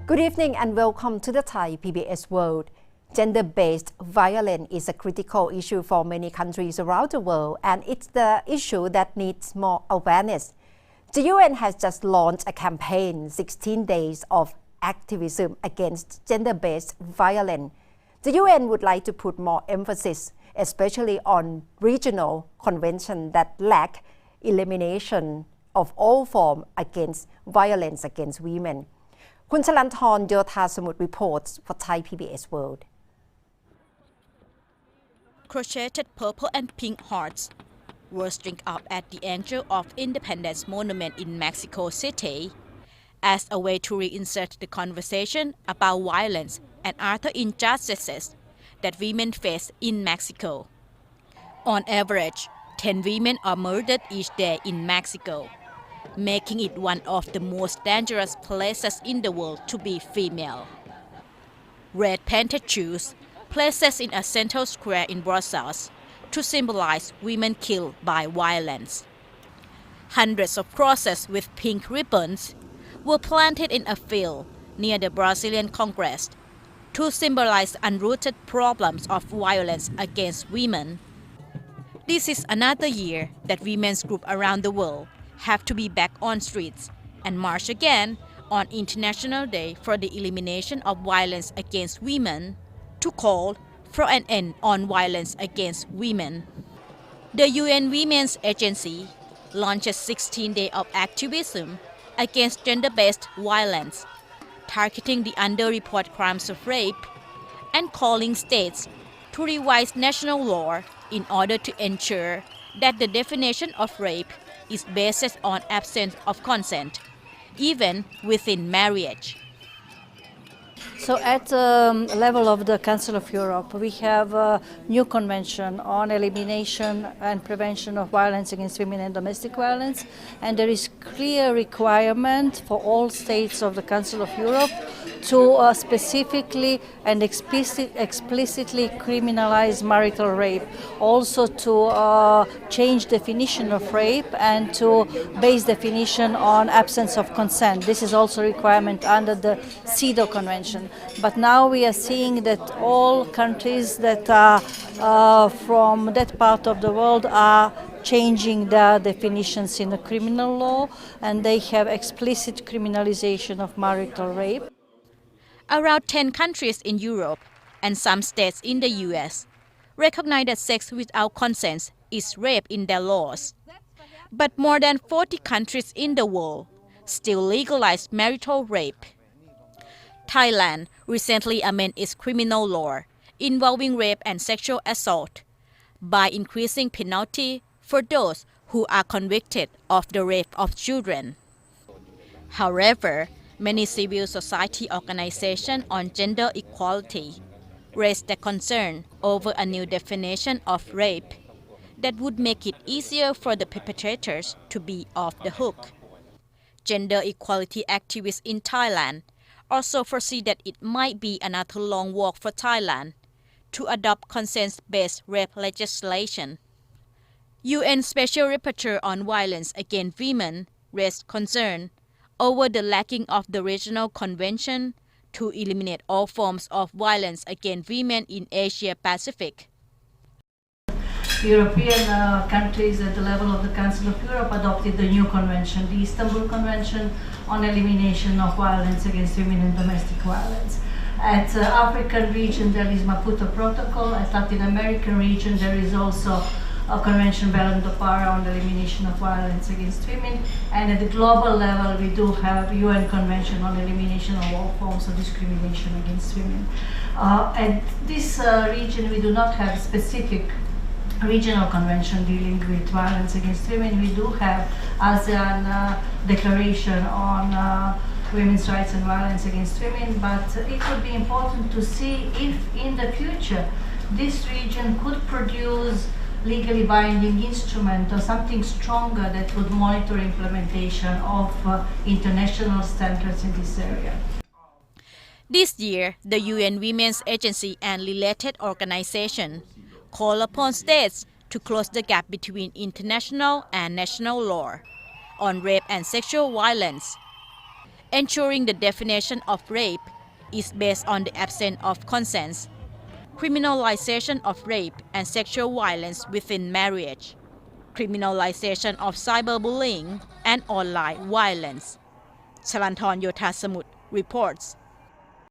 Good evening and welcome to the Thai PBS World. Gender-based violence is a critical issue for many countries around the world, and it's the issue that needs more awareness. The UN has just launched a campaign, 16 Days of Activism Against Gender-Based Violence. The UN would like to put more emphasis, especially on regional conventions that lack elimination of all forms against violence against women. คุณชลันทร โยธาสมุทร reports for Thai PBS World. Crocheted purple and pink hearts were strung up at the Angel of Independence Monument in Mexico City as a way to reinsert the conversation about violence and other injustices that women face in Mexico. On average, 10 women are murdered each day in Mexico, making it one of the most dangerous places in the world to be female. Red painted shoes placed in a central square in Brussels to symbolize women killed by violence. Hundreds of crosses with pink ribbons were planted in a field near the Brazilian Congress to symbolize unrooted problems of violence against women. This is another year that women's groups around the world have to be back on streets and march again on International Day for the Elimination of Violence Against Women to call for an end on violence against women. The UN Women's Agency launches 16 Days of Activism Against Gender-Based Violence, targeting the underreported crimes of rape and calling states to revise national law in order to ensure that the definition of rape is based on absence of consent, even within marriage. So at the level of the Council of Europe, we have a new convention on elimination and prevention of violence against women and domestic violence, and there is clear requirement for all states of the Council of Europe to specifically and explicitly criminalize marital rape, also to change definition of rape and to base definition on absence of consent. This is also a requirement under the CEDAW Convention. But now we are seeing that all countries that are from that part of the world are changing their definitions in the criminal law, and they have explicit criminalization of marital rape. Around 10 countries in Europe and some states in the US recognize that sex without consent is rape in their laws. But more than 40 countries in the world still legalize marital rape. Thailand recently amended its criminal law involving rape and sexual assault by increasing penalty for those who are convicted of the rape of children. However, many civil society organizations on gender equality raised their concern over a new definition of rape that would make it easier for the perpetrators to be off the hook. Gender equality activists in Thailand also foresee that it might be another long walk for Thailand to adopt consent-based rape legislation. UN Special Rapporteur on Violence Against Women raised concern over the lacking of the regional convention to eliminate all forms of violence against women in Asia Pacific. European countries at the level of the Council of Europe adopted the new convention, the Istanbul Convention on Elimination of Violence Against Women and Domestic Violence. At the African region there is Maputo Protocol. At Latin American region there is also a convention, Belém do Pará, on the elimination of violence against women. And at the global level we do have UN Convention on Elimination of all forms of discrimination against women. At this region we do not have specific regional convention dealing with violence against women. We do have ASEAN declaration on women's rights and violence against women, but it would be important to see if in the future this region could produce legally binding instrument or something stronger that would monitor implementation of international standards in this area. This year, the UN Women's Agency and related organizations call upon states to close the gap between international and national law on rape and sexual violence ensuring the definition of rape is based on the absence of consent, criminalization of rape and sexual violence within marriage, criminalization of cyberbullying and online violence. Chalanthorn Yothasamut reports.